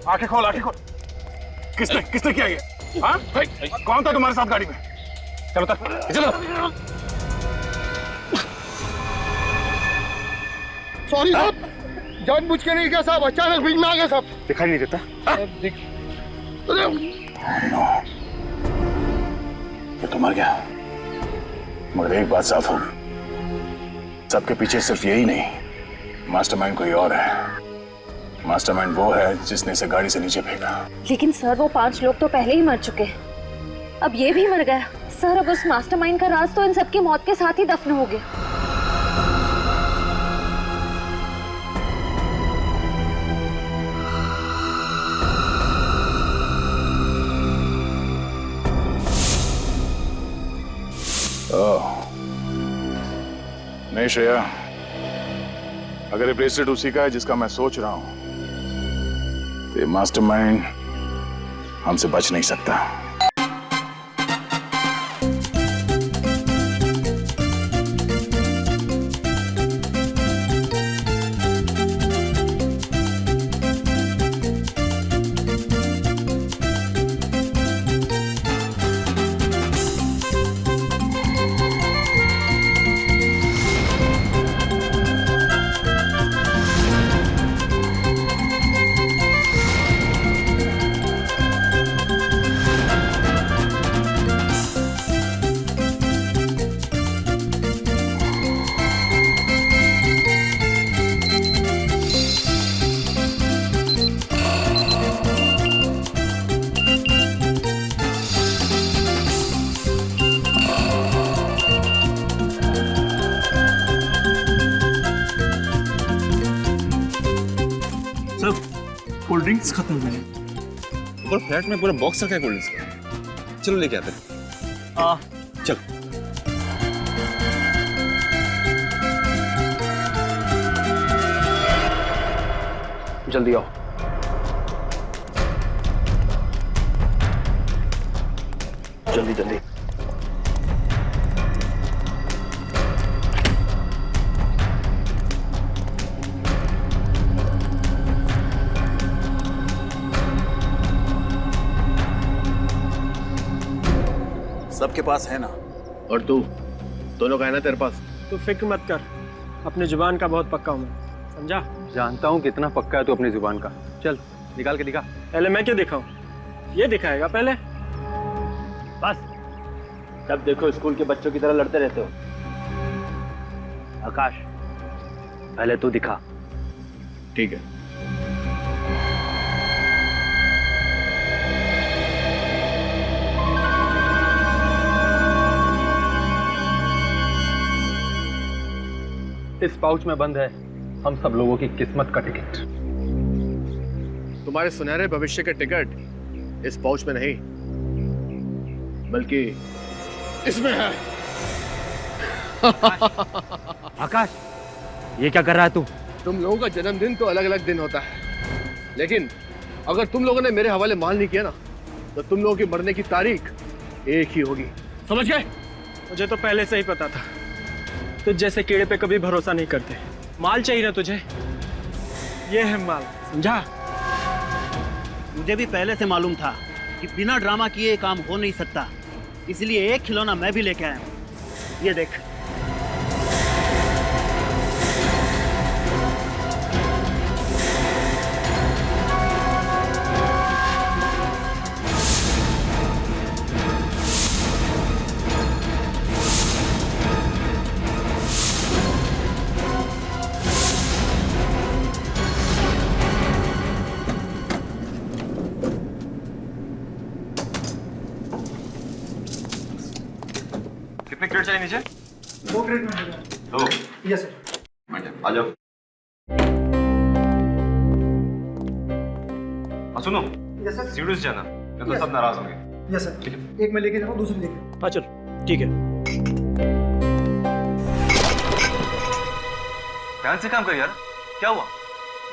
आंखें खोल, आंखें खोल। किसने किया ये? हाँ? कौन था तुम्हारे साथ गाड़ी में? चलो तक, चलो। सॉरी साहब, जानबूझ के नहीं किया साहब, अचानक बीच में आ गया साहब। दिखाई नहीं देता? ये तो मर गया, मगर एक बात साफ हो, सबके पीछे सिर्फ यही नहीं, मास्टरमाइंड कोई और है। मास्टरमाइंड वो है जिसने इसे गाड़ी से नीचे फेंका। लेकिन सर वो 5 लोग तो पहले ही मर चुके हैं, अब ये भी मर गया। सर अब उस मास्टरमाइंड का राज तो इन सबकी मौत के साथ ही दफन हो गया। नहीं श्रेया, अगर ये ब्रेसलेट उसी का है जिसका मैं सोच रहा हूं, तो ये मास्टरमाइंड हमसे बच नहीं सकता। कोल्ड ड्रिंक्स खत्म हुए हैं। और फ्लैट में पूरा बॉक्स रखा है कोल्ड ड्रिंक्स का। चलो लेके आते हैं। चल। जल्दी आओ। जल्दी जल्दी। सबके पास है ना, और तू दोनों का है ना तेरे पास? तू फिक्र मत कर, अपनी जुबान का बहुत पक्का हूँ मैं, समझा? जानता हूँ कितना पक्का है तू अपनी जुबान का। चल निकाल के दिखा। पहले मैं क्यों दिखाऊं? ये दिखाएगा पहले। बस, जब देखो स्कूल के बच्चों की तरह लड़ते रहते हो। आकाश, पहले तू दिखा। ठीक है। इस पाउच में बंद है हम सब लोगों की किस्मत का टिकट। तुम्हारे सुनहरे भविष्य के टिकट इस पाउच में नहीं, बल्कि इसमें है। आकाश, ये क्या कर रहा है तू? तुम लोगों का जन्मदिन तो अलग अलग दिन होता है, लेकिन अगर तुम लोगों ने मेरे हवाले माल नहीं किया ना, तो तुम लोगों की मरने की तारीख एक ही होगी, समझ गए? मुझे तो पहले से ही पता था, तुझ जैसे कीड़े पे कभी भरोसा नहीं करते। माल चाहिए ना तुझे, ये है माल, समझा? मुझे भी पहले से मालूम था कि बिना ड्रामा किए ये काम हो नहीं सकता, इसलिए एक खिलौना मैं भी लेके आया हूँ। ये देख। कितने क्रेट चाहिए नीचे? 2 क्रेट में। 2? Yes sir. आ जाओ। सुनो, यस सर। सीढ़ी से जाना, नहीं तो सब नाराज होंगे। Yes sir. एक मैं लेके जाऊँ, दूसरी लेके। हाँ चल, ठीक है। ध्यान से काम कर यार, क्या हुआ?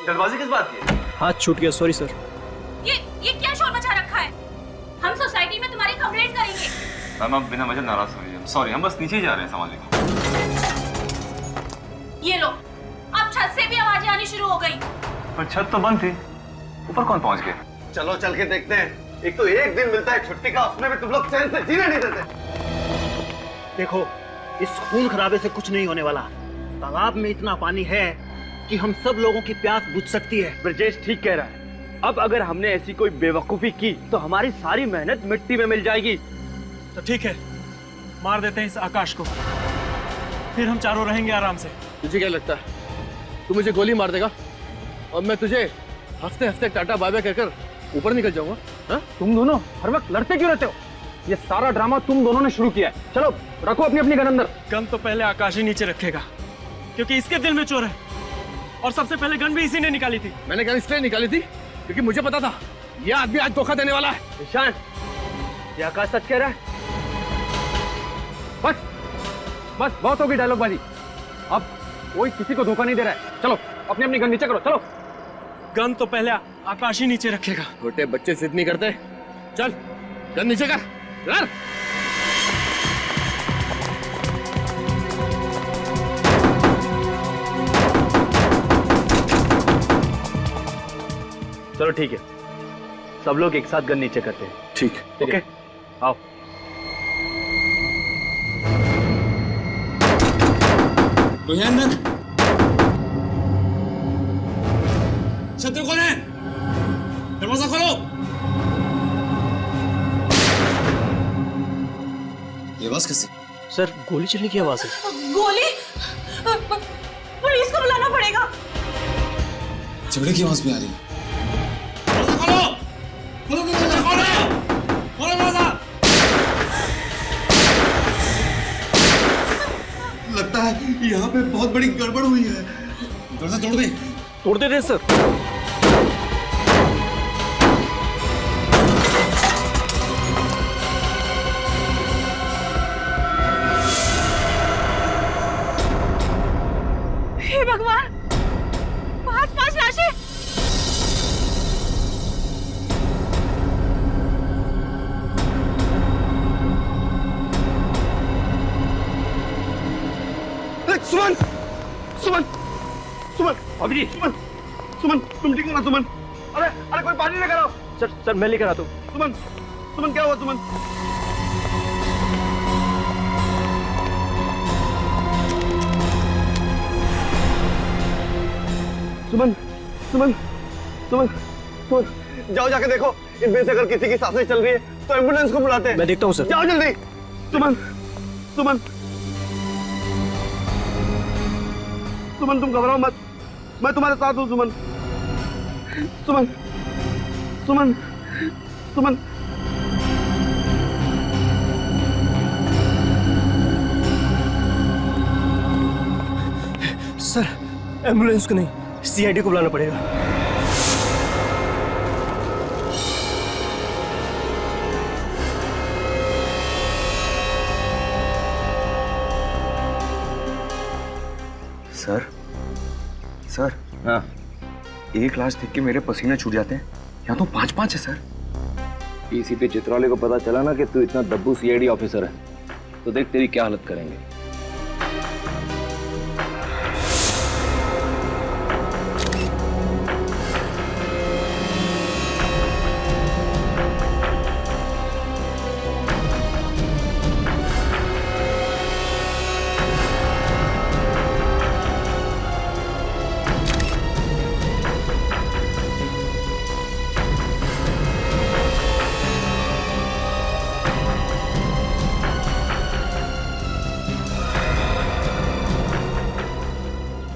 जल्दबाजी किस बात की? हाथ छूट गया, सॉरी सर। ये क्या शोर मचा रखा है? हम सोसाइटी में तुम्हारी कंप्लेंट करेंगे। मैम आप बिना वजह नाराज हो रही, सॉरी, हम बस नीचे ही जा रहे हैं सामान लेकर। ये लो, अब छत से भी आवाजें आनी शुरू हो गई। पर छत तो बंद थी। ऊपर कौन पहुंच गए? चलो चल के देखते हैं। एक तो एक दिन मिलता है छुट्टी का, उसमें भी तुम लोग चैन से जीने नहीं देते। देखो, इस खून खराबे से कुछ नहीं होने वाला। तालाब में इतना पानी है कि हम सब लोगों की प्यास बुझ सकती है। ब्रजेश ठीक कह रहा है। अब अगर हमने ऐसी कोई बेवकूफी की तो हमारी सारी मेहनत मिट्टी में मिल जाएगी। तो ठीक है, मार देते हैं इस आकाश को, फिर हम चारों रहेंगे आराम से। तुझे क्या लगता है तू मुझे गोली मार देगा और मैं तुझे हंसते हंसते टाटा बाय बाय कहकर ऊपर निकल जाऊंगा? हाँ? तुम दोनों हर वक्त लड़ते क्यों रहते हो? ये सारा ड्रामा तुम दोनों ने शुरू किया है। चलो रखो अपनी अपनी गन अंदर। गन तो पहले आकाश ही नीचे रखेगा, क्योंकि इसके दिल में चोर है, और सबसे पहले गन भी इसी ने निकाली थी। मैंने गन इसलिए निकाली थी क्योंकि मुझे पता था ये आदमी आज धोखा देने वाला है। ईशान, ये आकाश सच कह रहा है। बस बस बहुत होगी डायलॉगबाजी। अब कोई किसी को धोखा नहीं दे रहा है। चलो अपनी अपनी गन नीचे करो। चलो। गन तो पहले आकाश ही नीचे रखेगा। छोटे बच्चे जिद नहीं करते। चल गन नीचे कर। लड़। चलो ठीक है, सब लोग एक साथ गन नीचे करते हैं। ठीक। ओके, आओ। शत्रु कौन है? दरवाजा खोलो। ये आवाज कैसी? सर, गोली चलने की आवाज है। गोली? पुलिस को बुलाना पड़ेगा। झगड़े की आवाज भी आ रही है। दरवाजा खोलो। खोलो दरवाजा, खोलो। खोलो दरवाजा। लगता है यहाँ पे बहुत बड़ी गड़बड़ हुई है। दरवाजा तोड़ दे। तोड़ दे सर। हे भगवान, 5 लाशें। सुमन, सुमन, सुमन, अभी सुमन, सुमन, तुम ठीक हो ना सुमन? अरे अरे कोई पानी लेकर आओ। सर मैं लेकर आता हूँ। सुमन, सुमन क्या हुआ सुमन? सुमन, सुमन, सुमन, सुमन, जाओ जाके देखो इनमें से अगर किसी की सांसें चल रही है तो एम्बुलेंस को बुलाते हैं। मैं देखता हूँ सर। जाओ जल्दी। सुमन, सुमन, सुमन तुम घबराओ मत, मैं तुम्हारे साथ हूँ सुमन। सुमन, सुमन, सुमन। सर, एम्बुलेंस को नहीं, सीआईडी को बुलाना पड़ेगा। Sir, sir. हाँ, एक लाश देख के मेरे पसीने छूट जाते हैं। यहाँ तो 5-5 है सर। डीसीपी चित्राले को पता चला ना कि तू इतना दब्बू सीआईडी ऑफिसर है, तो देख तेरी क्या हालत करेंगे।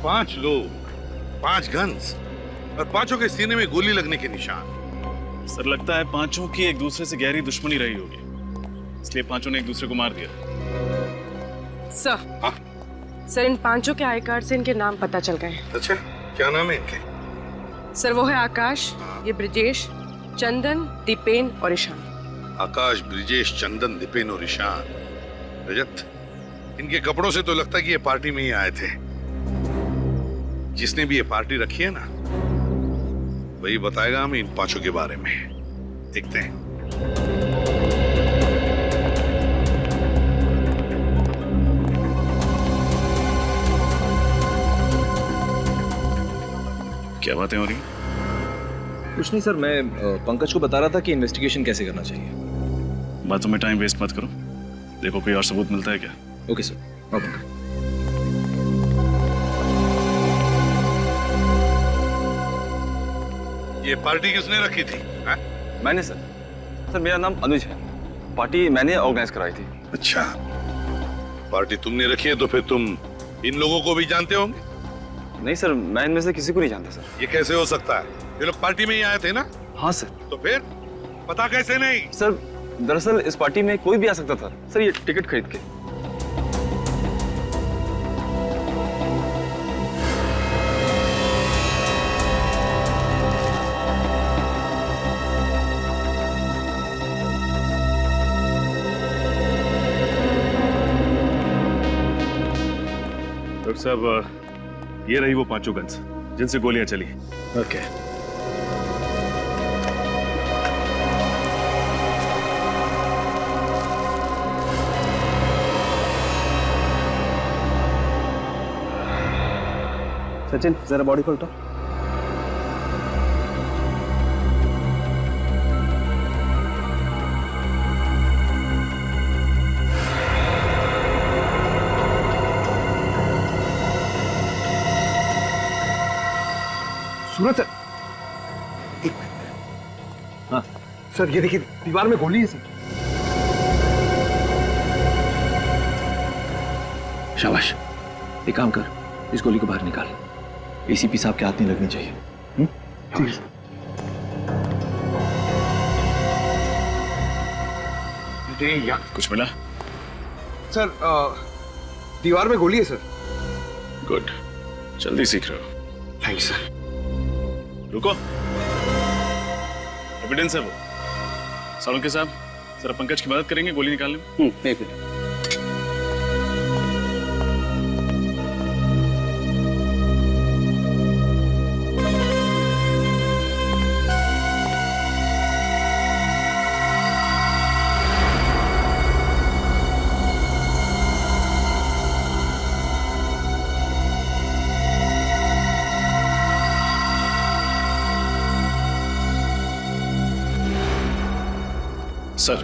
पांच लोग, 5 गन्स और पांचों के सीने में गोली लगने के निशान। सर, लगता है पांचों की एक दूसरे से गहरी दुश्मनी रही होगी, इसलिए पांचों ने एक दूसरे को मार दिया। सर, सर इन 5 के आई कार्ड से इनके नाम पता चल गए। अच्छा, क्या नाम है इनके? सर वो है आकाश, ये ब्रिजेश, चंदन, दीपेन और ईशान। आकाश, ब्रिजेश, चंदन, दीपेन और ईशान। रजत, इनके कपड़ों से तो लगता है कि ये पार्टी में ही आए थे। जिसने भी ये पार्टी रखी है ना, वही बताएगा हमें इन 5 के बारे में। देखते हैं। क्या बातें हो रही? कुछ नहीं सर, मैं पंकज को बता रहा था कि इन्वेस्टिगेशन कैसे करना चाहिए। बातों में टाइम वेस्ट मत करो, देखो कोई और सबूत मिलता है क्या। Okay sir. आओ पंकज। ये पार्टी किसने रखी थी? मैंने सर। सर मेरा नाम अनुज है, पार्टी मैंने ऑर्गेनाइज कराई थी। अच्छा, पार्टी तुमने रखी है तो फिर तुम इन लोगों को भी जानते होंगे? नहीं सर, मैं इनमें से किसी को नहीं जानता सर। ये कैसे हो सकता है? ये लोग पार्टी में ही आए थे ना? हाँ सर। तो फिर पता कैसे नहीं? सर दरअसल इस पार्टी में कोई भी आ सकता था सर, ये टिकट खरीद के। डॉक्टर साहब, ये रही वो 5 गन्स जिनसे गोलियां चली। ओके। सचिन जरा बॉडी खोल तो। सूरज सर, एक मिनट। हाँ सर, ये देखिए दीवार में गोली है सर। शाबाश, एक काम कर, इस गोली को बाहर निकाल। एसीपी साहब के हाथ नहीं लगनी चाहिए। ठीक है। कुछ मिला? सर दीवार में गोली है सर। गुड, जल्दी सीख रहे हो। Thank you sir. रुको, एविडेंस है वो। सालुंके साहब, जरा पंकज की मदद करेंगे गोली निकालने में? एक मिनट। सर,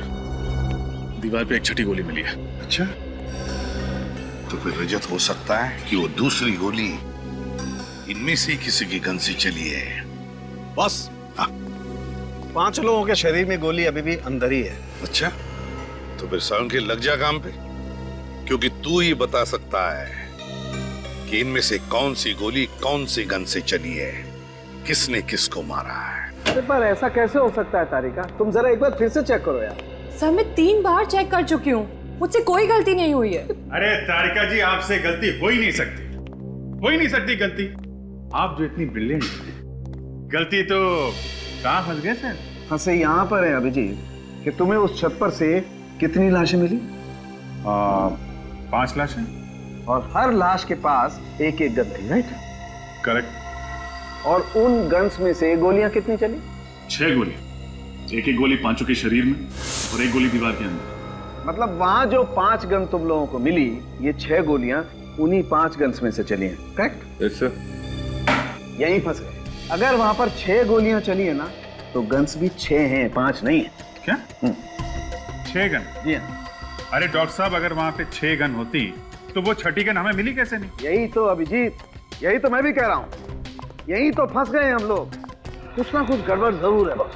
दीवार पे एक छठी गोली मिली है। अच्छा, तो फिर रजत हो सकता है कि वो दूसरी गोली इनमें से किसी की गन से चली है। बॉस, 5 लोगों के शरीर में गोली अभी भी अंदर ही है। अच्छा, तो फिर सालुंके लग जा काम पे, क्योंकि तू ही बता सकता है कि इनमें से कौन सी गोली कौन सी गन से चली है, किसने किसको मारा है। अरे पर ऐसा कैसे हो सकता है तारिका? तुम जरा एक बार फिर से चेक करो यार। सर मैं 3 बार चेक कर चुकी हूँ, मुझसे कोई गलती नहीं हुई है। अरे तारिका जी, आपसे गलती हो ही नहीं सकती, हो ही नहीं सकती गलती। आप जो इतनी ब्रिलियंट हैं, गलती तो कहाँ फंस गए सर? फंसे यहाँ पर है अभिजीत कि तुम्हें उस छत पर से कितनी लाशें मिली? 5 लाशें, और हर लाश के पास एक एक गन थी, राइट? करेक्ट। और उन गन्स में से गोलियां कितनी चली? 6 गोली, एक एक गोली पांचों के शरीर में और एक गोली दीवार के अंदर। मतलब वहां जो 5 गन तुम लोगों को मिली, ये 6 गोलियां उन्हीं 5 गन्स में से चली हैं, करेक्ट? Yes sir. यहीं फंस गए। अगर वहां पर 6 गोलियां चली है ना, तो गन्स भी 6 हैं, 5 नहीं है। क्या? 6 गन? जी हाँ। अरे डॉक्टर साहब, अगर वहां पे 6 गन होती तो वो छठी गन हमें मिली कैसे नहीं? यही तो अभिजीत, यही तो मैं भी कह रहा हूँ, यही तो फंस गए हम लोग। कुछ ना कुछ गड़बड़ जरूर है बॉस।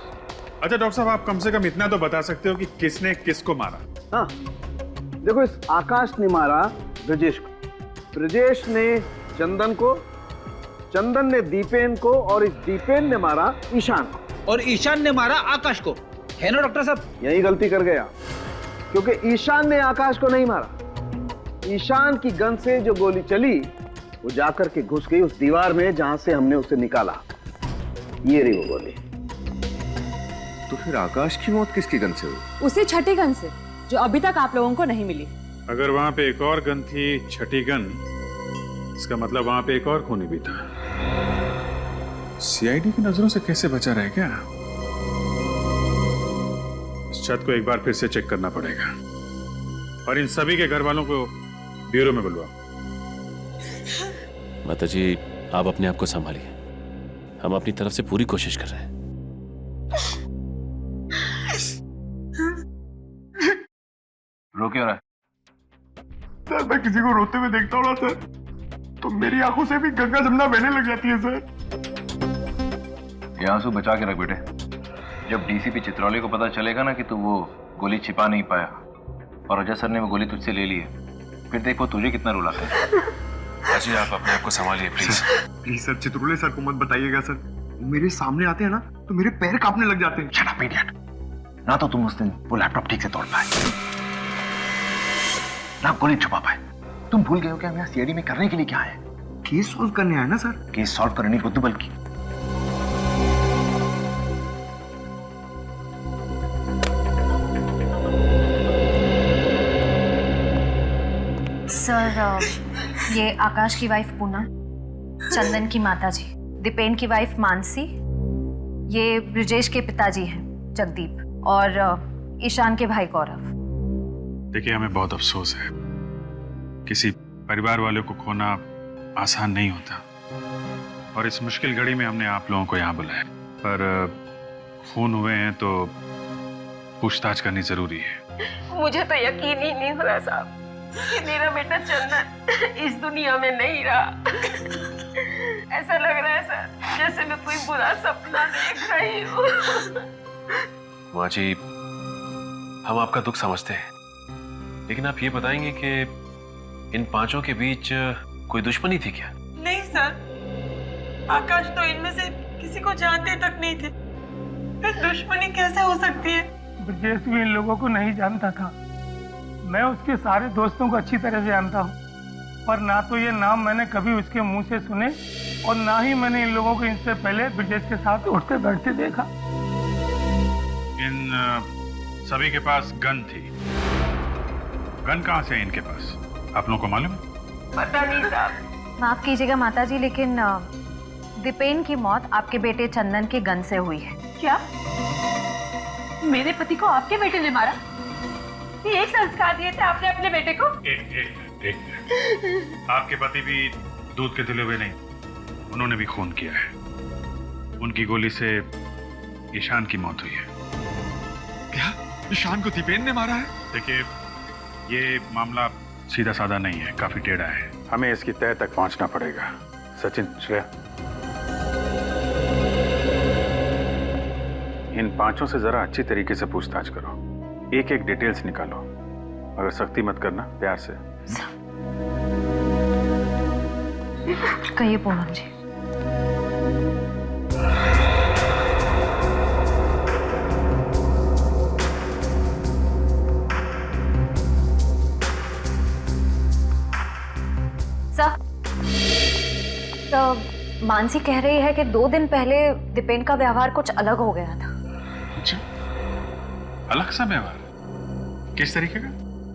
अच्छा डॉक्टर साहब, आप कम से कम इतना तो बता सकते हो कि किसने किसको मारा? हाँ देखो, इस आकाश ने मारा ब्रजेश को, ब्रजेश ने चंदन को, चंदन ने दीपेन को, और इस दीपेन ने मारा ईशान को, और ईशान ने मारा आकाश को। है ना डॉक्टर साहब? यही गलती कर गया, क्योंकि ईशान ने आकाश को नहीं मारा। ईशान की गन से जो गोली चली वो जाकर के घुस गई उस दीवार में जहां से हमने उसे निकाला। ये रही वो गोली। तो फिर आकाश की मौत किसकी गन से हुई? उसी छठी गन से, जो अभी तक आप लोगों को नहीं मिली। अगर वहां पे एक और गन थी, छठी गन, इसका मतलब वहां पे एक और खूनी भी था। सीआईडी की नजरों से कैसे बचा रहे क्या? इस छत को एक बार फिर से चेक करना पड़ेगा, और इन सभी के घर वालों को ब्यूरो में बुलवाओ। माता जी, आप अपने आप को संभालिए, हम अपनी तरफ से पूरी कोशिश कर रहे हैं। जब मैं किसी को रोते हुए देखता हूँ ना सर, तो मेरी आंखों से भी गंगा जमुना बहने लग जाती है सर। ये आंसू बचा के रख बेटे। जब डीसीपी चित्रौली को पता चलेगा ना कि तू वो गोली छिपा नहीं पाया और अजय सर ने वो गोली तुझसे ले ली है, फिर देख वो तुझे कितना रुलाता है। अजय आप अपने आप को संभालिए please. Please sir, Chitrole sir को मत बताइएगा सर। मेरे सामने आते हैं ना तो मेरे पैर कांपने लग जाते हैं। Shut up idiot. ना तो तुम उस दिन वो लैपटॉप ठीक से तोड़ पाए, ना गोली छुपा पाए। तुम भूल गए हो कि हम यहाँ सीआईडी में करने के लिए क्या है? केस सॉल्व करने आए ना सर। केस सॉल्व करने बुद्धू बल्कि सर, ये आकाश की वाइफ पूनम, चंदन की माताजी, दीपेन की वाइफ मानसी, ये ब्रिजेश के पिताजी हैं जगदीप, और ईशान के भाई गौरव। देखिए, हमें बहुत अफसोस है। किसी परिवार वालों को खोना आसान नहीं होता, और इस मुश्किल घड़ी में हमने आप लोगों को यहाँ बुलाया। पर खून हुए हैं तो पूछताछ करनी जरूरी है। मुझे तो यकीन ही नहीं हो रहा साहब कि मेरा बेटा चंदन इस दुनिया में नहीं रहा। ऐसा लग रहा है सर जैसे मैं कोई बुरा सपना देख रही हूँ। माँ जी, हम आपका दुख समझते हैं, लेकिन आप ये बताएंगे कि इन पांचों के बीच कोई दुश्मनी थी क्या? नहीं सर, आकाश तो इनमें से किसी को जानते तक नहीं थे, फिर दुश्मनी कैसे हो सकती है? ब्रजेश भी इन लोगों को नहीं जानता था। मैं उसके सारे दोस्तों को अच्छी तरह से जानता हूँ, पर ना तो ये नाम मैंने कभी उसके मुंह से सुने और ना ही मैंने इन लोगों को इनसे पहले ब्रजेश के साथ उठते बैठते देखा। इन सभी के पास गन थी। गन कहाँ से है इनके पास, आप लोगों को मालूम है? पता नहीं साहब। माफ कीजिएगा माताजी, लेकिन दीपेन की मौत आपके बेटे चंदन के गन से हुई है। क्या मेरे पति को आपके बेटे ने मारा? ये एक संस्कार दिए थे आपने अपने बेटे को? एक आपके पति भी दूध के धुले हुए नहीं, उन्होंने भी खून किया है। उनकी गोली से ईशान की मौत हुई है। क्या ईशान को दीपेन ने मारा है? देखिए, ये मामला सीधा साधा नहीं है, काफी टेढ़ा है। हमें इसकी तह तक पहुंचना पड़ेगा। सचिन, श्रेया, इन पांचों से जरा अच्छी तरीके से पूछताछ करो, एक एक डिटेल्स निकालो। अगर सख्ती मत करना, प्यार से। कहिए पूनम जी। सर, तो मानसी कह रही है कि 2 दिन पहले दीपेन का व्यवहार कुछ अलग हो गया था। अच्छा, अलग सा व्यवहार? किस तरीके का?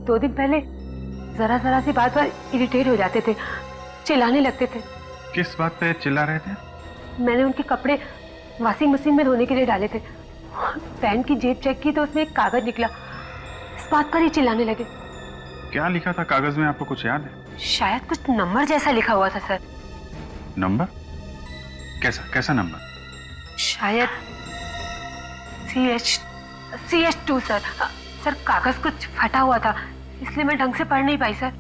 2 दिन पहले जरा जरा सी बात पर इरिटेट हो जाते थे, चिल्लाने लगते थे। किस बात पे चिल्ला रहे थे? मैंने उनके कपड़े वॉशिंग मशीन में धोने के लिए डाले थे, पैंट की जेब चेक की तो उसमें एक कागज निकला, इस बात पर ही चिल्लाने लगे। क्या लिखा था कागज में, आपको कुछ याद है? शायद कुछ नंबर जैसा लिखा हुआ था सर। नंबर? कैसा नंबर? शायद CH2 सर। सर, कागज कुछ फटा हुआ था, इसलिए मैं ढंग से पढ़ नहीं पाई सर।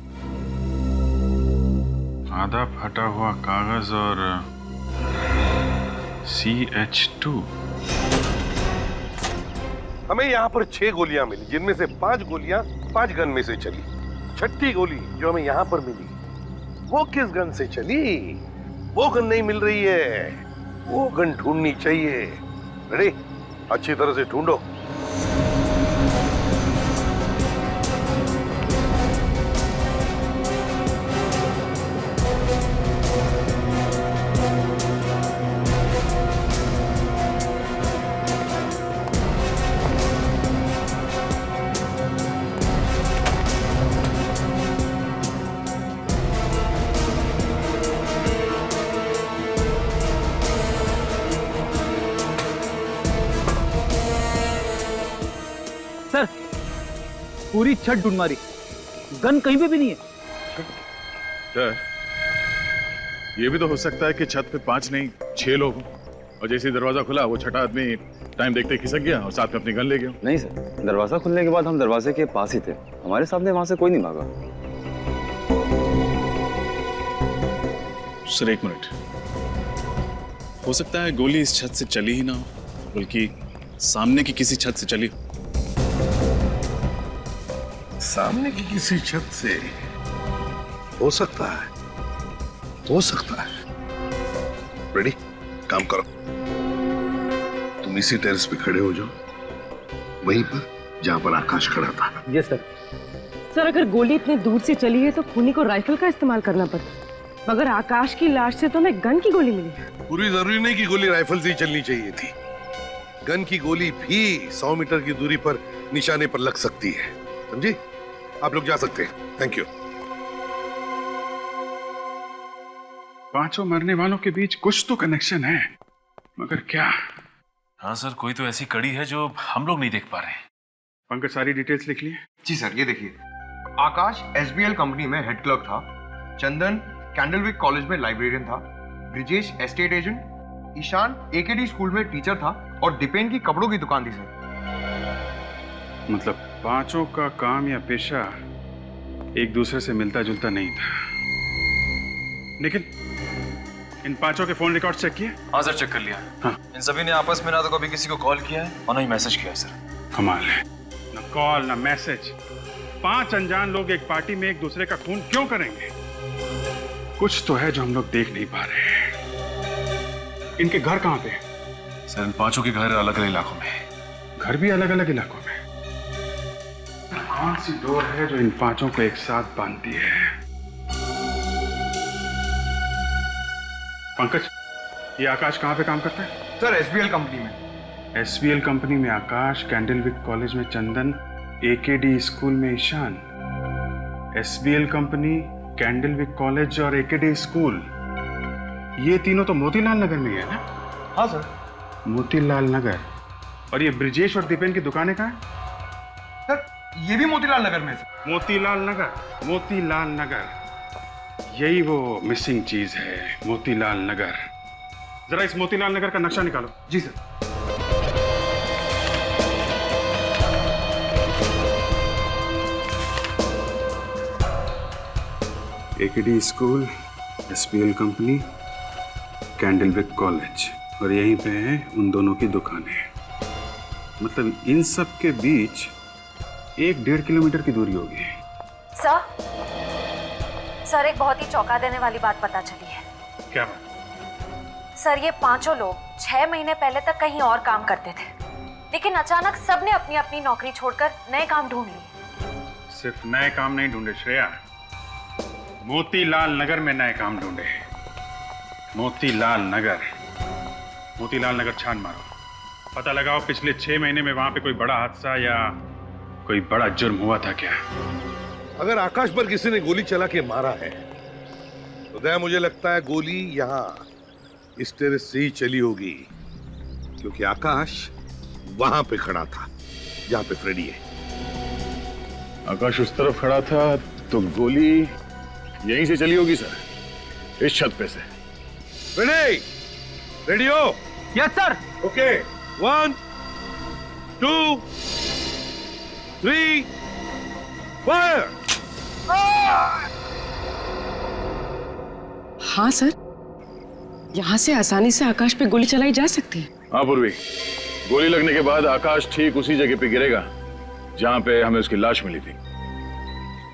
आधा फटा हुआ कागज और CH2। हमें यहाँ पर 6 गोलियां मिली, जिनमें से 5 गोलियां 5 गन में से चली। 6ठी गोली जो हमें यहाँ पर मिली, वो किस गन से चली? वो गन नहीं मिल रही है, वो गन ढूंढनी चाहिए। रेडी? अच्छी तरह से ढूंढो। सर, पूरी छत ढूंढ मारी, गन कहीं पे भी नहीं है। सर, ये भी तो हो सकता है कि छत पे 5 नहीं 6 लोग हों, और जैसे ही दरवाजा खुला वो छठा आदमी टाइम देखते खिसक गया और साथ में अपनी गन ले गया। नहीं सर, दरवाजा खुलने के बाद हम दरवाजे के पास ही थे, हमारे सामने वहां से कोई नहीं भागा। सर एक मिनट, हो सकता है गोली इस छत से चली ही ना हो, बल्कि सामने की किसी छत से चली हो। सामने की किसी छत से हो सकता है, हो सकता है। रेडी, काम करो। तुम इसी टेरेस पे खड़े हो जाओ, वहीं पर जहां पर आकाश खड़ा था। Yes sir. सर अगर गोली इतनी दूर से चली है तो खूनी को राइफल का इस्तेमाल करना पड़ता, मगर आकाश की लाश से तो हमें गन की गोली मिली है। पूरी जरूरी नहीं कि गोली राइफल से ही चलनी चाहिए थी। गन की गोली भी 100 मीटर की दूरी पर निशाने पर लग सकती है, समझी? आप लोग जा सकते हैं। Thank you. पांचों मरने वालों के बीच कुछ तो कनेक्शन है, मगर क्या? हाँ सर, कोई तो ऐसी कड़ी है जो हम लोग नहीं देख पा रहे। पंकज सारी डिटेल्स लिख लिए? जी सर, ये देखिए, आकाश एसबीएल कंपनी में हेड क्लर्क था, चंदन कैंडलविक कॉलेज में लाइब्रेरियन था, Brijesh estate agent, Ishan AKD school में टीचर था और दीपेन की कपड़ों की दुकान थी सर। मतलब पांचों का काम या पेशा एक दूसरे से मिलता जुलता नहीं था। निखिल, इन पांचों के फोन रिकॉर्ड चेक किए? हाँ सर, चेक कर लिया। हाँ। इन सभी ने आपस में ना तो कभी किसी को कॉल किया है और ना ही मैसेज किया है सर। कमाल है, ना कॉल ना मैसेज। 5 अनजान लोग एक पार्टी में एक दूसरे का खून क्यों करेंगे? कुछ तो है जो हम लोग देख नहीं पा रहे हैं। इनके घर कहाँ पे? सर इन पांचों के घर अलग अलग इलाकों में। घर भी अलग अलग इलाकों में? कौन सी डोर है जो इन पांचों को एक साथ बांधती है? पंकज, ये आकाश कहाँ पे काम करता है? सर एसबीएल कंपनी में। एसबीएल कंपनी में आकाश, कैंडलविक कॉलेज में चंदन, एकेडी स्कूल में Ishan. SBL company, Candlewick college और एकेडी स्कूल, ये तीनों तो मोतीलाल नगर में है ना? हाँ सर। मोतीलाल नगर। और ये ब्रिजेश और दीपेन की दुकानें कहाँ हैं? सर ये भी मोतीलाल नगर में है। मोतीलाल नगर, मोतीलाल नगर, यही वो मिसिंग चीज है, मोतीलाल नगर। जरा इस मोतीलाल नगर का नक्शा निकालो। जी sir. AKD school, SPL company, Candlewick college, और यहीं पे है उन दोनों की दुकानें। मतलब इन सब के बीच 1-1.5 किलोमीटर की दूरी होगी। सर एक बहुत ही चौंका देने वाली बात पता चली है। क्या बात? सर ये पांचों लोग 6 महीने पहले तक कहीं और काम करते थे, लेकिन अचानक सबने अपनी अपनी नौकरी छोड़कर नए काम ढूंढ लिए। सिर्फ नए काम नहीं ढूंढे श्रेया, मोतीलाल नगर में नए काम ढूंढे। मोतीलाल नगर, मोतीलाल नगर छान मारो, पता लगाओ पिछले 6 महीने में वहां पे कोई बड़ा हादसा या कोई बड़ा जुर्म हुआ था क्या? अगर आकाश पर किसी ने गोली चला के मारा है तो दया मुझे लगता है गोली यहाँ इस टेरेस से ही चली होगी, क्योंकि आकाश वहां पे खड़ा था जहां पे फ्रेडी है। आकाश उस तरफ खड़ा था तो गोली यहीं से चली होगी सर, इस छत पे से। रेडी? रेडी हो? Yes sir. Okay, 1 2 3 fire! हाँ सर, यहाँ से आसानी से आकाश पे गोली चलाई जा सकती है। हाँ पूर्वी, गोली लगने के बाद आकाश ठीक उसी जगह पे गिरेगा जहां पे हमें उसकी लाश मिली थी।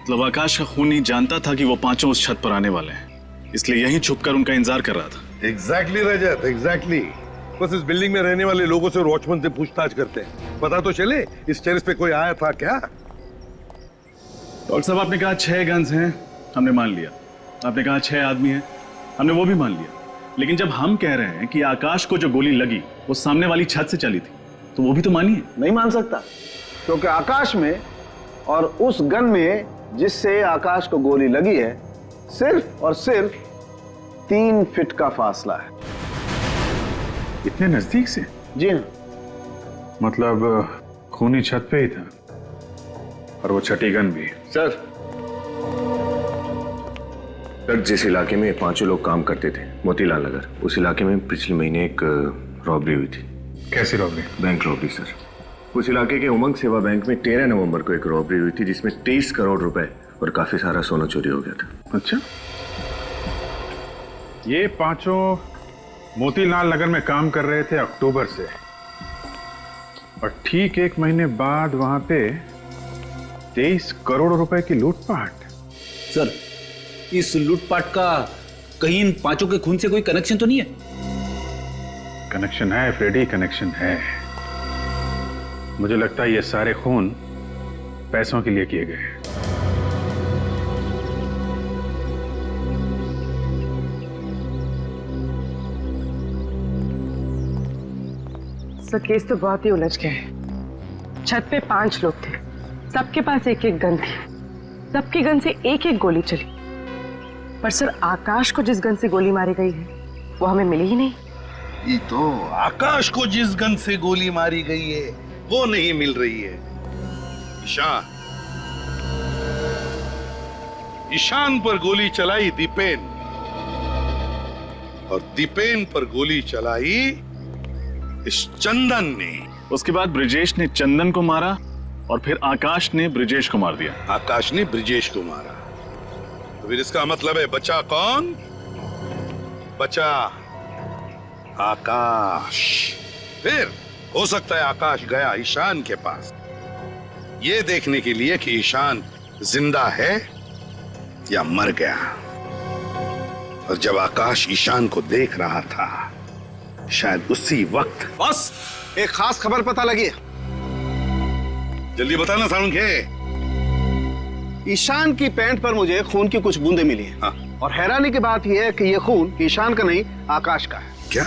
मतलब आकाश का खूनी जानता था कि वो पांचों उस छत पर आने वाले हैं, इसलिए यहीं छुपकर उनका इंतजार कर रहा था। एग्जैक्टली रजत, एग्जैक्टली। बस इस बिल्डिंग में रहने वाले लोगों से और वॉचमैन से पूछताछ करते हैं, पता तो चले इस टेरेस पे कोई आया था क्या। डॉक्टर साहब आपने कहा 6 गन्स हैं, हमने मान लिया। आपने कहा 6 आदमी हैं, हमने वो भी मान लिया। लेकिन जब हम कह रहे हैं कि आकाश को जो गोली लगी वो सामने वाली छत से चली थी, तो वो भी तो मानिए। नहीं मान सकता, क्योंकि आकाश में और उस गन में जिससे आकाश को गोली लगी है सिर्फ और सिर्फ 3 फीट का फासला है। इतने नजदीक से? जी हाँ। मतलब खूनी छत पे ही था और वो छठी गन भी। सर जिस इलाके में 5 लोग काम करते थे, मोतीलाल नगर, उस इलाके में पिछले महीने एक रॉबरी हुई थी। कैसी रॉबरी? Bank robbery sir. उस इलाके के उमंग सेवा बैंक में 13 नवंबर को एक रॉबरी हुई थी जिसमें 23 करोड़ रुपए और काफी सारा सोना चोरी हो गया था। अच्छा, ये पांचों मोतीलाल नगर में काम कर रहे थे अक्टूबर से, और ठीक 1 महीने बाद वहां पे 23 करोड़ रुपए की लूटपाट। सर, इस लूटपाट का कहीं इन पांचों के खून से कोई कनेक्शन तो नहीं है? कनेक्शन है फ्रेडी, कनेक्शन है। मुझे लगता है ये सारे खून पैसों के लिए किए गए हैं। सर, केस तो बहुत ही उलझ गया है। छत पे 5 लोग थे, सबके पास एक एक गन थी, सबकी गन से एक एक गोली चली। पर सर, आकाश को जिस गन से गोली मारी गई है वो हमें मिली ही नहीं। ये तो आकाश को जिस गन से गोली मारी गई है वो नहीं मिल रही है। ईशान पर गोली चलाई दीपेन, और दीपेन पर गोली चलाई इस चंदन ने। उसके बाद ब्रिजेश ने चंदन को मारा और फिर आकाश ने ब्रिजेश को मार दिया। आकाश ने ब्रिजेश को मारा, तो फिर इसका मतलब है बचा कौन? बचा आकाश। फिर हो सकता है आकाश गया ईशान के पास ये देखने के लिए कि ईशान जिंदा है या मर गया। और जब आकाश ईशान को देख रहा था, शायद उसी वक्त। बस एक खास खबर पता लगी है। जल्दी बताना सालुंखे। ईशान की पैंट पर मुझे खून की कुछ बूंदें मिली हैं। हाँ। और हैरानी की बात यह है कि यह खून ईशान का नहीं, आकाश का है। क्या?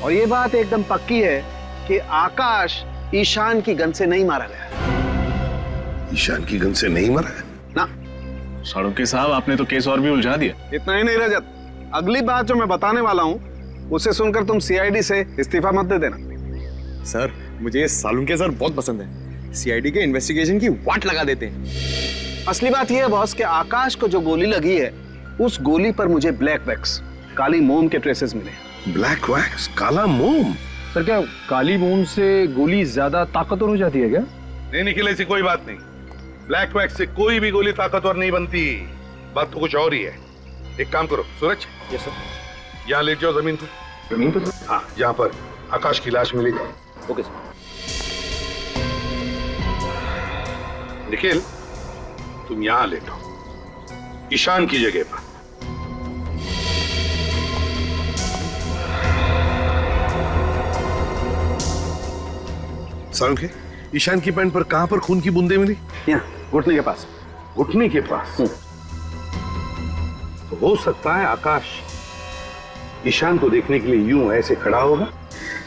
और ये बात एकदम पक्की है कि आकाश ईशान की गन से नहीं मारा गया। ईशान की गन से नहीं मरा है ना। सालुंखे साहब, आपने तो केस और भी उलझा दिया। इतना ही नहीं रजत, अगली बात जो मैं बताने वाला हूँ उसे सुनकर तुम सीआईडी से इस्तीफा मत दे देना। सर, मुझे सालुंखे सर बहुत पसंद है। सीआईडी के इन्वेस्टिगेशन की वाट लगा देते हैं। असली बात यह है बॉस कि आकाश को जो गोली लगी है उस गोली पर मुझे ब्लैक वैक्स, काली मोम के ट्रेसेस मिले। ब्लैक वैक्स, काला मोम? सर, क्या काली मोम से गोली ज्यादा ताकतवर हो जाती है क्या? नहीं निखिल, ऐसी कोई बात नहीं। ब्लैक वैक्स से कोई भी गोली ताकतवर नहीं बनती। बात तो कुछ और ही है। एक काम करो सूरज। Yes sir. यहाँ लेट जाओ जमीन पर। जमीन पर? हाँ, जहाँ पर आकाश की लाश मिली। Okay sir. निखिल, तुम यहाँ लेटो, ईशान की जगह पर। सालुंखे, ईशान की पैंट पर कहां पर खून की बूंदें मिली? यहाँ, घुटने के पास। घुटने के पास? तो हो सकता है आकाश ईशान को देखने के लिए यूं ऐसे खड़ा होगा।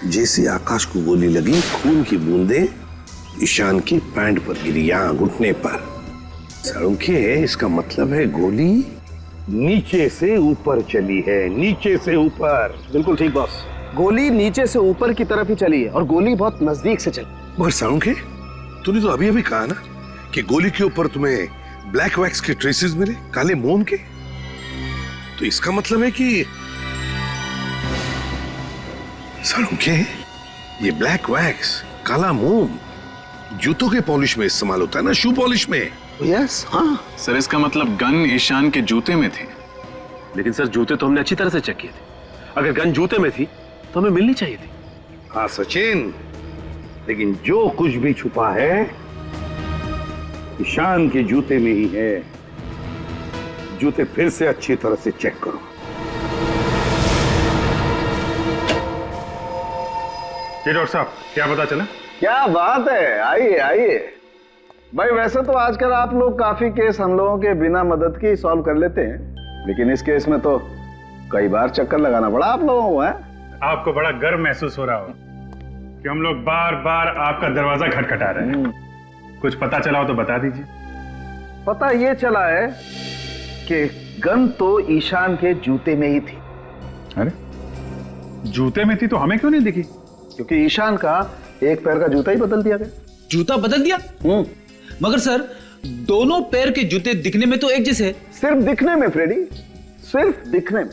जैसे आकाश को गोली लगी, खून की बूंदें ईशान की पैंट पर गिरी, यहां घुटने पर। सालुंखे, इसका मतलब है गोली नीचे से ऊपर चली है, नीचे से ऊपर। बिल्कुल ठीक बॉस, गोली नीचे से ऊपर की तरफ ही चली है और गोली बहुत नजदीक से चली। मगर सालुंखे, तूने तो अभी अभी कहा ना कि गोली के ऊपर तुम्हें ब्लैक वैक्स के ट्रेसेस मिले, काले मोम के। तो इसका मतलब है कि सालुंखे, ये ब्लैक वैक्स, काला मोम जूतों के पॉलिश में इस्तेमाल होता है ना, शू पॉलिश में। यस, हाँ सर, इसका मतलब गन ईशान के जूते में थी। लेकिन सर, जूते तो हमने अच्छी तरह से चेक किए थे। अगर गन जूते में थी तो हमें मिलनी चाहिए थी। हाँ सचिन, लेकिन जो कुछ भी छुपा है ईशान के जूते में ही है। जूते फिर से अच्छी तरह से चेक करो। जी डॉक्टर साहब, क्या पता चला? क्या बात है, आइए आइए। भाई, वैसे तो आजकल आप लोग काफी केस हम लोगों के बिना मदद के सॉल्व कर लेते हैं, लेकिन इस केस में तो कई बार चक्कर लगाना पड़ा आप लोगों को। है आपको बड़ा गर्व महसूस हो रहा हो कि हम लोग बार बार आपका दरवाजा खटखटा रहे हैं। कुछ पता चला हो तो बता दीजिए। पता ये चला है कि गन तो ईशान के जूते में ही थी। अरे, जूते में थी तो हमें क्यों नहीं दिखी? क्योंकि ईशान का एक पैर का जूता ही बदल दिया गया। जूता बदल दिया? मगर सर, दोनों पैर के जूते दिखने में तो एक जैसे है। सिर्फ दिखने में फ्रेडी, सिर्फ दिखने में।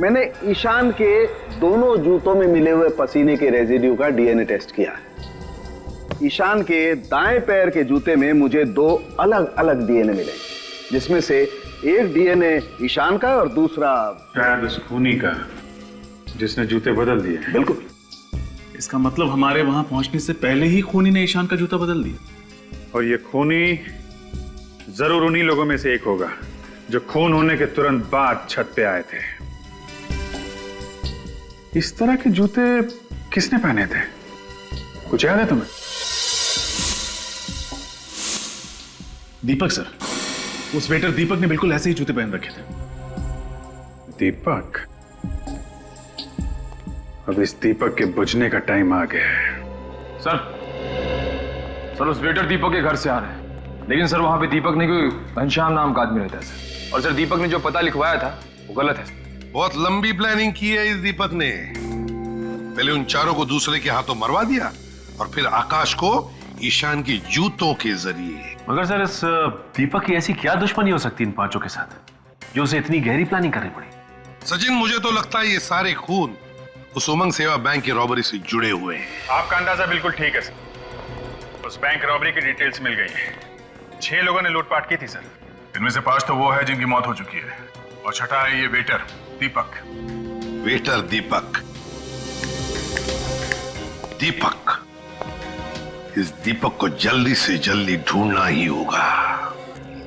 मैंने ईशान के दोनों जूतों में मिले हुए पसीने के रेजिड्यू का डीएनए टेस्ट किया है। ईशान के दाएं पैर के जूते में मुझे 2 अलग अलग डीएनए मिले, जिसमें से एक डीएनए ईशान का और दूसरा शायद उस खूनी का जिसने जूते बदल दिए। बिल्कुल। इसका मतलब हमारे वहां पहुंचने से पहले ही खूनी ने ईशान का जूता बदल दिया। और ये खूनी जरूर उन्हीं लोगों में से एक होगा जो खून होने के तुरंत बाद छत पे आए थे। इस तरह के जूते किसने पहने थे? कुछ याद है तुम्हें? दीपक सर, उस वेटर दीपक ने बिल्कुल ऐसे ही जूते पहन रखे थे। दीपक? अब इस दीपक के बुझने का टाइम आ गया है। सर उस वेटर दीपक के घर से आ रहे हैं, लेकिन सर वहां पे दीपक नहीं, कोई घनश्याम नाम का आदमी रहता है सर। और सर दीपक ने जो पता लिखवाया था वो गलत है। बहुत लंबी प्लानिंग की है इस दीपक ने। पहले उन चारों को दूसरे के हाथों मरवा दिया और फिर आकाश को ईशान की जूतों के जरिए। मगर सर इस दीपक की ऐसी क्या दुश्मनी हो सकती है इन पांचों के साथ जो उसे इतनी गहरी प्लानिंग करनी पड़ी? सचिन, मुझे तो लगता है ये सारे खून उस उमंग सेवा बैंक की रॉबरी से जुड़े हुए हैं। आपका अंदाजा बिल्कुल ठीक है सर। उस बैंक रॉबरी की डिटेल्स मिल गई है। 6 लोगों ने लूटपाट की थी सर। इनमें से 5 तो वो है जिनकी मौत हो चुकी है और छठा है ये वेटर दीपक। वेटर दीपक। इस दीपक को जल्दी से जल्दी ढूंढना ही होगा।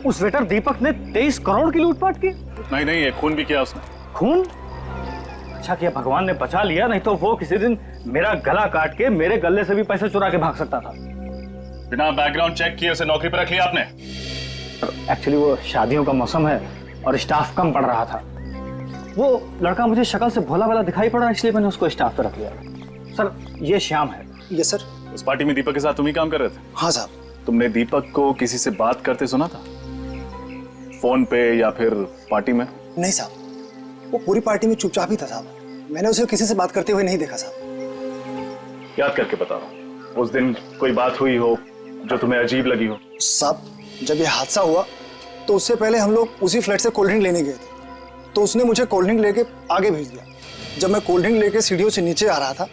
उस वेटर दीपक ने 23 करोड़ की लूटपाट की? नहीं, ये खून भी किया उसने। खून? अच्छा किया भगवान ने बचा लिया, नहीं तो वो किसी दिन मेरा गला काट के मेरे गले से भी पैसे चुरा के भाग सकता था। बिना बैकग्राउंड चेक किए उसे नौकरी पर रख लिया आपने? एक्चुअली वो शादियों का मौसम है और स्टाफ कम पड़ रहा था। वो लड़का मुझे शक्ल से भोला भाला दिखाई पड़ा, इसलिए मैंने उसको स्टाफ पे रख लिया। सर ये श्याम है। ये सर। उस पार्टी में दीपक के साथ तुम ही काम कर रहे थे? हाँ साहब। तुमने दीपक को किसी से बात करते सुना था, फोन पे या फिर पार्टी में? नहीं साहब, वो पूरी पार्टी में चुपचाप ही था साहब। मैंने उसे किसी से बात करते हुए नहीं देखा साहब। याद करके बता रहा हूँ, उस दिन कोई बात हुई हो जो तुम्हें अजीब लगी हो? साहब जब ये हादसा हुआ तो उससे पहले हम लोग उसी फ्लैट से कोल्ड ड्रिंक लेने गए थे, तो उसने मुझे कोल्ड ड्रिंक लेके आगे भेज दिया। जब मैं कोल्ड ड्रिंक लेके सीढ़ियों से नीचे आ रहा था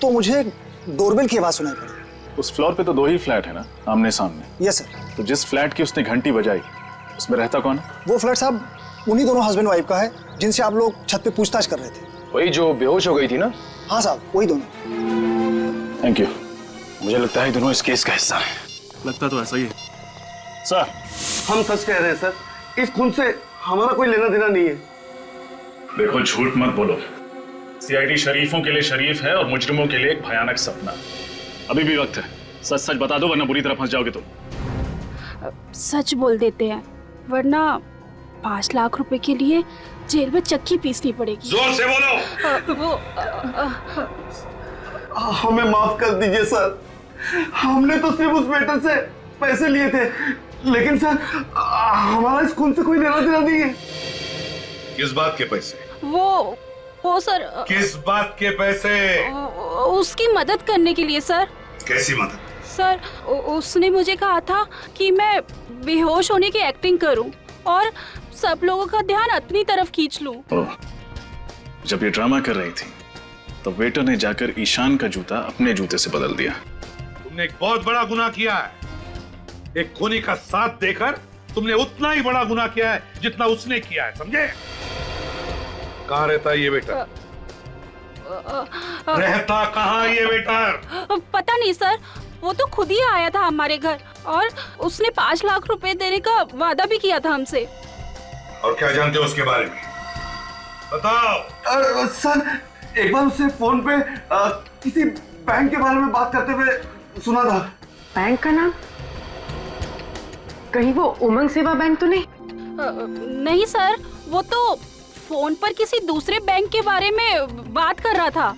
तो मुझे डोरबेल की आवाज सुनाई पड़ी। उस फ्लोर पे तो 2 ही फ्लैट है ना, आमने सामने? Yes sir. तो जिस फ्लैट की उसने घंटी बजाई उसमें रहता कौन है? वो फ्लैट साहब उन्हीं दोनों हस्बैंड वाइफ का है जिनसे आप लोग छत पे पूछताछ कर रहे थे। वही जो बेहोश हो गई थी ना? हाँ साहब, वही दोनों। Thank you. मुझे लगता है दोनों इस केस का हिस्सा है। लगता तो ऐसा ही है सर। हम सच कह रहे हैं सर, इस खून से हमारा कोई लेना देना नहीं है। देखो झूठ मत बोलो। सीआईडी शरीफों के लिए शरीफ है और मुजरिमों के लिए एक भयानक सपना। अभी भी वक्त है, सच सच बता दो वरना बुरी तरह फंस जाओगे तुम। सच बोल देते हैं वरना 5 लाख रुपए के लिए जेल में चक्की पीसनी पड़ेगी। जोर से बोलो। हमें माफ कर दीजिए सर, हमने तो सिर्फ उस वेटर से पैसे लिए थे, लेकिन सर हमारा इस खून से कोई लेना देना नहीं है। किस बात के पैसे? वो सर। किस बात के पैसे? उसकी मदद करने के लिए सर। कैसी मदद? सर उसने मुझे कहा था कि मैं बेहोश होने की एक्टिंग करूं और सब लोगों का ध्यान अपनी तरफ खींच लूं। जब ये ड्रामा कर रही थी तो वेटर ने जाकर ईशान का जूता अपने जूते से बदल दिया। तुमने एक बहुत बड़ा गुनाह किया है। एक खूनी का साथ देकर तुमने उतना ही बड़ा गुनाह किया है जितना उसने किया है, समझे? कहाँ रहता है ये वेटर? रहता कहाँ ये वेटर? पता नहीं सर, वो तो खुद ही आया था हमारे घर और उसने 5 लाख रुपए देने का वादा भी किया था हमसे। और क्या जानते हो उसके बारे में? बताओ। सर एक बार उससे फोन पे किसी बैंक के बारे में बात करते हुए सुना था। बैंक का नाम? कहीं वो उमंग सेवा बैंक तो नहीं? नहीं सर, वो तो फोन पर किसी दूसरे बैंक के बारे में बात कर रहा था।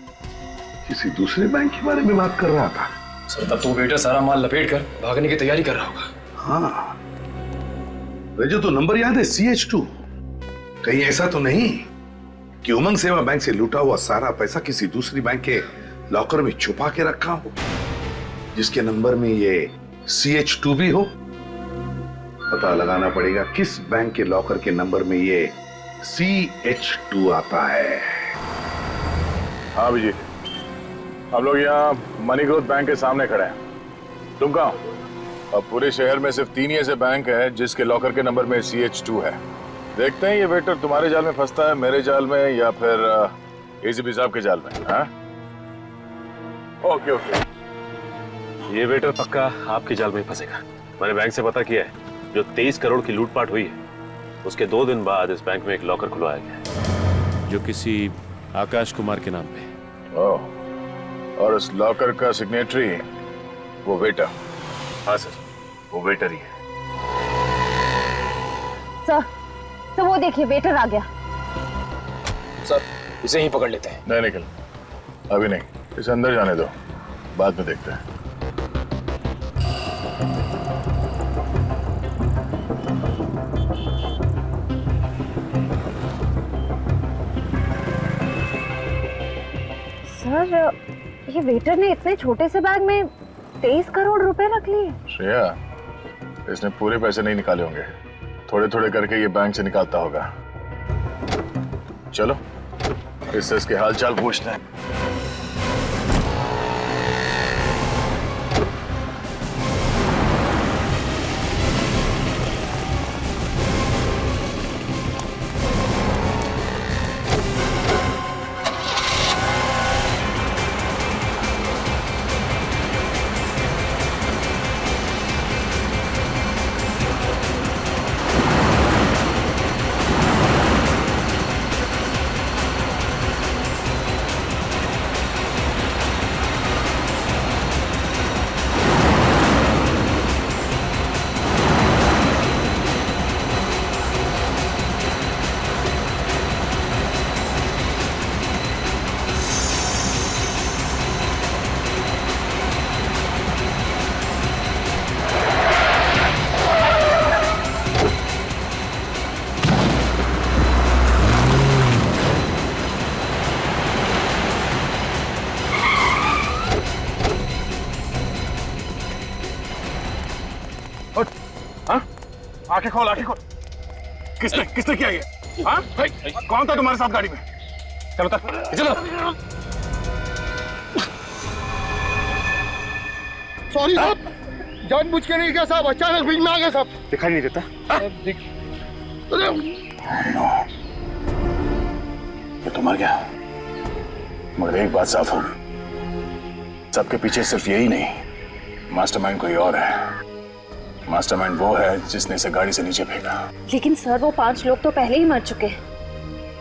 किसी दूसरे बैंक के बारे में बात कर रहा था? सर तब तो बेटा सारा माल लपेट कर भागने की तैयारी कर रहा होगा। हाँ, मुझे तो नंबर याद है CH2। कहीं ऐसा तो नहीं कि उमंग सेवा बैंक से लूटा हुआ सारा पैसा किसी दूसरी बैंक के लॉकर में छुपा के रखा हो, जिसके नंबर में ये CH2 भी हो? पता लगाना पड़ेगा किस बैंक के लॉकर के नंबर में ये CH2 आता है। हाँ अभिजीत, हम लोग यहाँ मनी ग्रोथ बैंक के सामने खड़े हैं। तुम कहाँ हो? अब पूरे शहर में सिर्फ 3 ही ऐसे बैंक है जिसके लॉकर के नंबर में CH2 है। देखते हैं ये वेटर तुम्हारे जाल में फंसता है, मेरे जाल में, या फिर ACP साहब के जाल में। हाँ? Okay okay. ये वेटर पक्का आपके जाल में फंसेगा। मैंने बैंक से पता किया है, जो 23 करोड़ की लूटपाट हुई है उसके 2 दिन बाद इस बैंक में एक लॉकर खुलवाया गया जो किसी आकाश कुमार के नाम पे। ओह, और उस लॉकर का सिग्नेटरी वो वेटर? हाँ सर, वो वेटर ही है। सर वो देखिए वेटर आ गया। सर इसे ही पकड़ लेते हैं। नहीं निकल, अभी नहीं, इसे अंदर जाने दो, बाद में देखते हैं। सर ये वेटर ने इतने छोटे से बैग में 23 करोड़ रुपए रख लिए। श्रेया, इसने पूरे पैसे नहीं निकाले होंगे, थोड़े थोड़े करके ये बैंक से निकालता होगा। चलो इसके हालचाल पूछते हैं। आंखें खोल, आंखें खोल। किसने किया ये? हाँ? कौन था तुम्हारे साथ गाड़ी में? चलो चलो। सॉरी साहब, जानबूझ के नहीं किया साहब, अचानक बीच में आ गया साहब। दिखाई नहीं देता? ये तो मर गया, मगर एक बात साफ होगी, सबके पीछे सिर्फ यही नहीं, मास्टरमाइंड कोई और है। मास्टरमाइंड वो है जिसने इसे गाड़ी से नीचे फेंका। लेकिन सर वो 5 लोग तो पहले ही मर चुके हैं,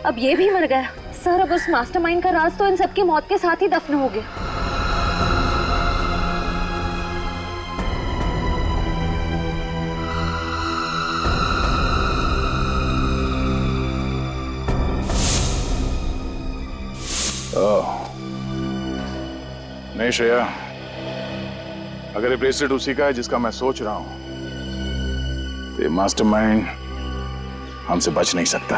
अब ये भी मर गया। सर अब उस मास्टरमाइंड का राज तो इन सबकी मौत के साथ ही दफन हो गया। नहीं श्रेया, अगर ये ब्रेसलेट उसी का है जिसका मैं सोच रहा हूं, तो ये मास्टरमाइंड हमसे बच नहीं सकता।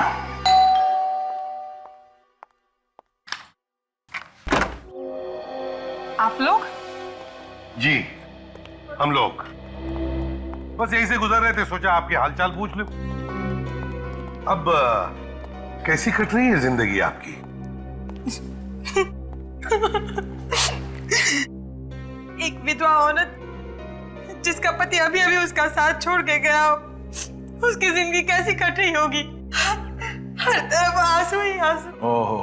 आप लोग? जी, हम लोग बस यहीं से गुजर रहे थे, सोचा आपकी हालचाल पूछ लो। अब कैसी कट रही है जिंदगी आपकी? एक विधवा औरत जिसका पति अभी अभी उसका साथ छोड़ के गया, उसकी जिंदगी कैसी कट रही होगी? हर तरफ आंसू ही आंसू। ओहो,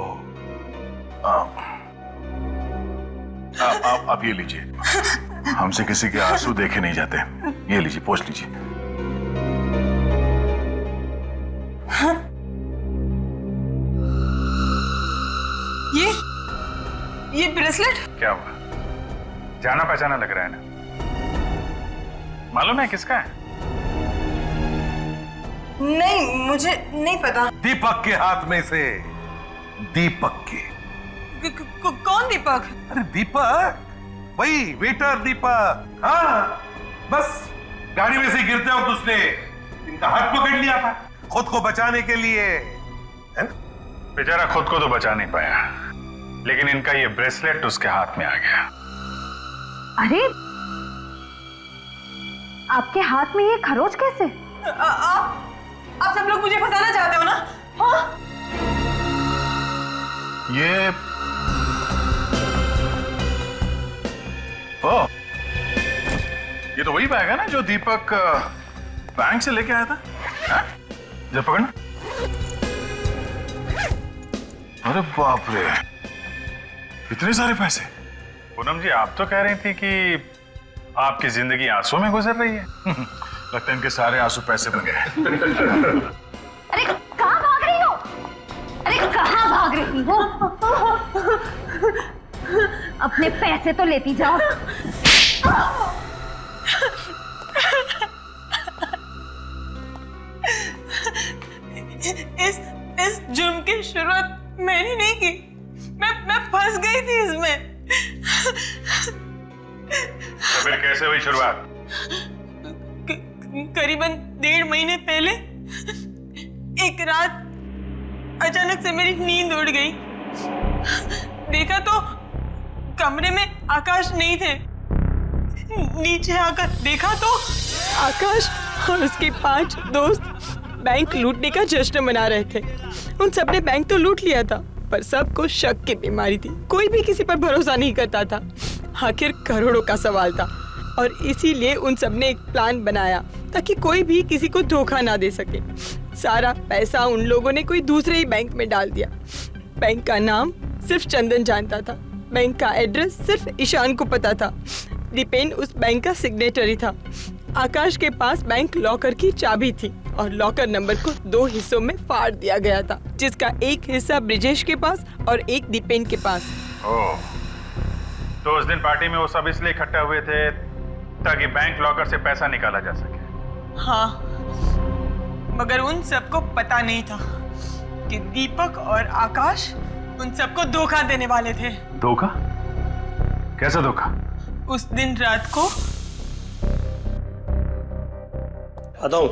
आप ये लीजिए, हमसे किसी के आंसू देखे नहीं जाते। ये लीजिए, पोंछ लीजिए। ये ब्रेसलेट क्या हुआ? जाना पहचाना लग रहा है ना? मालूम है किसका है? नहीं, मुझे नहीं पता। दीपक के हाथ में से। दीपक के। कौन दीपक? अरे दीपक, वही वेटर दीपक। हाँ, बस गाड़ी में से गिरते हो तो उसने इनका हाथ पकड़ लिया था खुद को बचाने के लिए, है ना? बेचारा खुद को तो बचा नहीं पाया, लेकिन इनका ये ब्रेसलेट उसके हाथ में आ गया। अरे आपके हाथ में ये खरोच कैसे? आप सब लोग मुझे फंसाना चाहते हो ना? हाँ? ये ओ, ये तो वही बैग है ना जो दीपक बैंक से लेके आया था? जब पकड़ना। अरे बाप रे, इतने सारे पैसे। पूनम जी, आप तो कह रही थी कि आपकी जिंदगी आंसू में गुजर रही है। लगता है इनके सारे आंसू पैसे बन गए। अरे कहाँ भाग रही हो? अरे कहाँ भाग रही हो? अपने पैसे तो लेती जाओ। इस जुर्म की शुरुआत मैंने नहीं की। मैं फंस गई थी इसमें। तो फिर कैसे हुई शुरुआत? करीबन 1.5 महीने पहले एक रात अचानक से मेरी नींद उड़ गई। देखा तो कमरे में आकाश नहीं थे। नीचे आकर देखा तो आकाश और उसके 5 दोस्त बैंक लूटने का जश्न मना रहे थे। उन सबने बैंक तो लूट लिया था, पर सबको शक की बीमारी थी। कोई भी किसी पर भरोसा नहीं करता था। आखिर करोड़ों का सवाल था और इसीलिए उन सबने एक प्लान बनाया ताकि कोई भी किसी को धोखा ना दे सके। सारा पैसा उन लोगों ने कोई दूसरे ही बैंक में डाल दिया। बैंक का नाम सिर्फ चंदन जानता था। बैंक का एड्रेस सिर्फ ईशान को पता था। दीपेन उस बैंक का सिग्नेटरी था। आकाश के पास बैंक लॉकर की चाबी थी और लॉकर नंबर को 2 हिस्सों में फाड़ दिया गया था, जिसका एक हिस्सा ब्रिजेश के पास और एक दीपेन के पास। ओह, तो उस दिन पार्टी में वो सब इसलिए इकट्ठा हुए थे ताकि बैंक लॉकर से पैसा निकाला जा सके। हाँ, मगर उन सबको पता नहीं था कि दीपक और आकाश उन सबको धोखा देने वाले थे। धोखा? कैसा धोखा? उस दिन रात को आता हूं।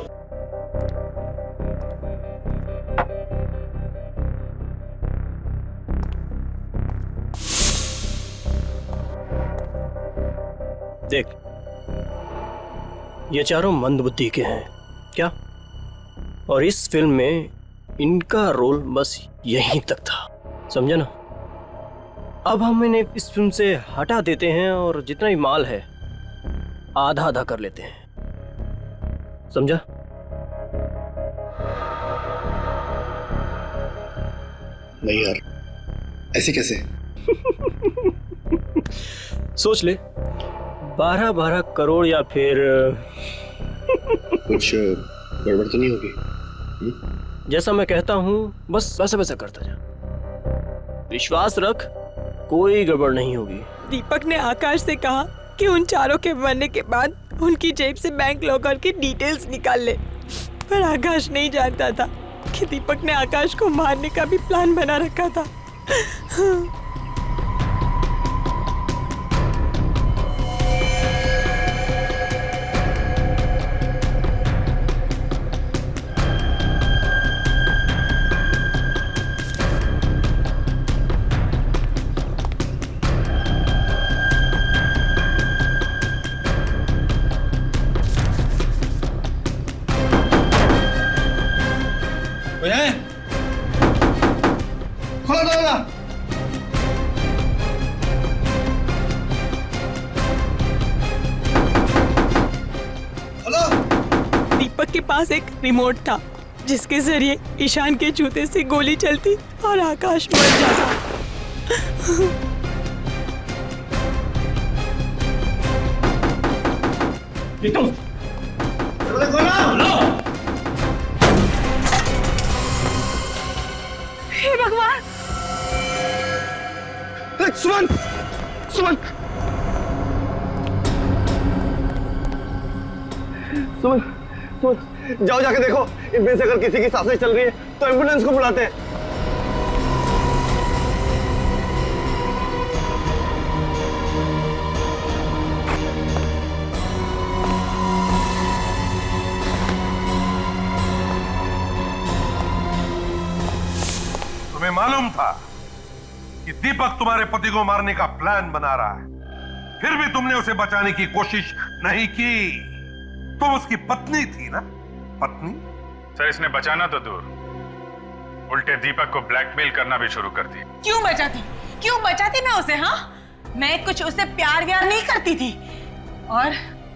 देख, ये चारों मंदबुद्धि के हैं क्या? और इस फिल्म में इनका रोल बस यहीं तक था, समझे ना? अब हम इन्हें इस फिल्म से हटा देते हैं और जितना भी माल है आधा आधा कर लेते हैं, समझा? नहीं यार, ऐसे कैसे? सोच ले, 12-12 करोड़ या फिर कुछ गड़बड़ तो नहीं होगी? जैसा मैं कहता हूँ बस वैसा वैसा करता जा। विश्वास रख, कोई गड़बड़ नहीं होगी। दीपक ने आकाश से कहा कि उन चारों के मरने के बाद उनकी जेब से बैंक लॉकर की डिटेल्स निकाल ले, पर आकाश नहीं जानता था कि दीपक ने आकाश को मारने का भी प्लान बना रखा था। दीपक के पास एक रिमोट था जिसके जरिए ईशान के जूते से गोली चलती और आकाश मर जाता। हे भगवान! सुमन! सुमन! सुमन! सुमन! जाओ जाके देखो, इनमें से अगर किसी की सांसें चल रही है तो एम्बुलेंस को बुलाते हैं। तुम्हें मालूम था कि दीपक तुम्हारे पति को मारने का प्लान बना रहा है, फिर भी तुमने उसे बचाने की कोशिश नहीं की। तुम उसकी पत्नी थी ना? पत्नी? सर, इसने बचाना तो दूर, उल्टे दीपक को ब्लैकमेल करना भी शुरू कर दिया। क्यों बचाती? क्यों बचाती मैं उसे? हाँ, मैं कुछ उससे प्यार व्यार नहीं करती थी। और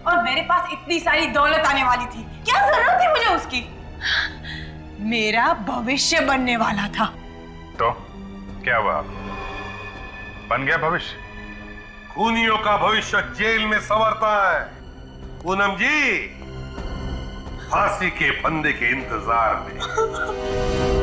और मेरे पास इतनी सारी दौलत आने वाली थी, क्या जरूरत थी मुझे उसकी? मेरा भविष्य बनने वाला था। तो क्या हुआ, बन गया भविष्य? खूनियों का भविष्य जेल में संवरता है पूनम जी, फांसी के फंदे के इंतजार में।